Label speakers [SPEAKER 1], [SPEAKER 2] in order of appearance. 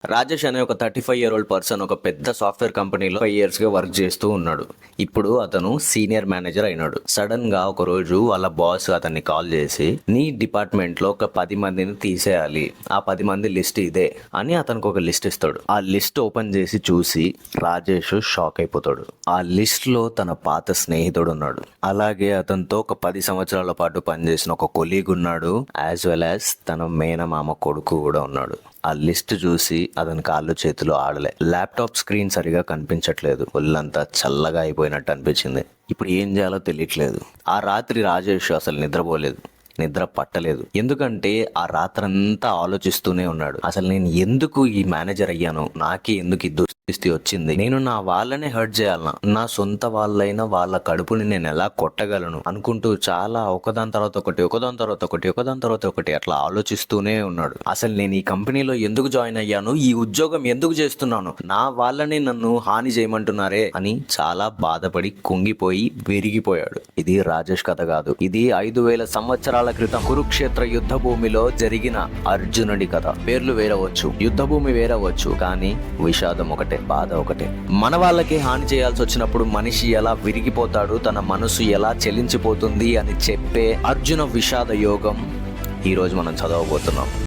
[SPEAKER 1] రాజేష్ అనే ఒక 35 year old person ఒక పెద్ద సాఫ్ట్వేర్ కంపెనీలో 5 years గా వర్క్ చేస్తూ ఉన్నాడు. ఇప్పుడు అతను సీనియర్ మేనేజర్ అయినాడు. సడన్ గా ఒక రోజు వాళ్ళ బాస్ అతన్ని కాల్ చేసి, నీ డిపార్ట్మెంట్ లో ఒక 10 మందిని తీసేయాలి, ఆ 10 మంది లిస్ట్ ఇదే అని అతనికి ఒక లిస్ట్ ఇస్తాడు. ఆ లిస్ట్ ఓపెన్ చేసి చూసి రాజేష్ షాక్ అయిపోతాడు. ఆ లిస్ట్ లో తన పాత స్నేహితుడు ఉన్నాడు. అలాగే అతనితో ఒక 10 సంవత్సరాల పాటు పనిచేసిన ఒక కొలీగ్ ఉన్నాడు, యాజ్ వెల్ యాజ్ తన మేనమామ కొడుకు కూడా ఉన్నాడు. ఆ లిస్ట్ చూసి అతని కాళ్ళు చేతులు ఆడలే. ల్యాప్టాప్ స్క్రీన్ సరిగా కనిపించట్లేదు. ఒళ్ళంతా చల్లగా అయిపోయినట్టు అనిపించింది. ఇప్పుడు ఏం చేయాలో తెలియట్లేదు. ఆ రాత్రి రాజేష్ అసలు నిద్రపోలేదు, నిద్ర పట్టలేదు. ఎందుకంటే ఆ రాత్రంతా ఆలోచిస్తూనే ఉన్నాడు. అసలు నేను ఎందుకు ఈ మేనేజర్ అయ్యాను, నాకే ఎందుకు ఈ దుస్థితి వచ్చింది, నేను నా వాళ్ళనే హర్ట్ చేయాలనా, నా సొంత వాళ్ళైన వాళ్ళ కడుపుని నేను ఎలా కొట్టగలను అనుకుంటూ చాలా ఒకదాని తర్వాత ఒకటి అట్లా ఆలోచిస్తూనే ఉన్నాడు. అసలు నేను ఈ కంపెనీలో ఎందుకు జాయిన్ అయ్యాను, ఈ ఉద్యోగం ఎందుకు చేస్తున్నాను, నా వాళ్ళని నన్ను హాని చేయమంటున్నారే అని చాలా బాధపడి కుంగిపోయి విరిగిపోయాడు. ఇది రాజేష్ కథ కాదు, ఇది 5000 సంవత్సరాల క్రితం కురుక్షేత్ర యుద్ధ భూమిలో జరిగిన అర్జునుడి కథ. పేర్లు వేరవచ్చు, యుద్ధ భూమి వేరవచ్చు, కానీ విషాదం ఒకటే, బాధ ఒకటే. మన వాళ్ళకే హాని చేయాల్సి వచ్చినప్పుడు మనిషి ఎలా విరిగిపోతాడు, తన మనసు ఎలా చెలించిపోతుంది అని చెప్పే అర్జున విషాద యోగం ఈరోజు మనం చదవబోతున్నాం.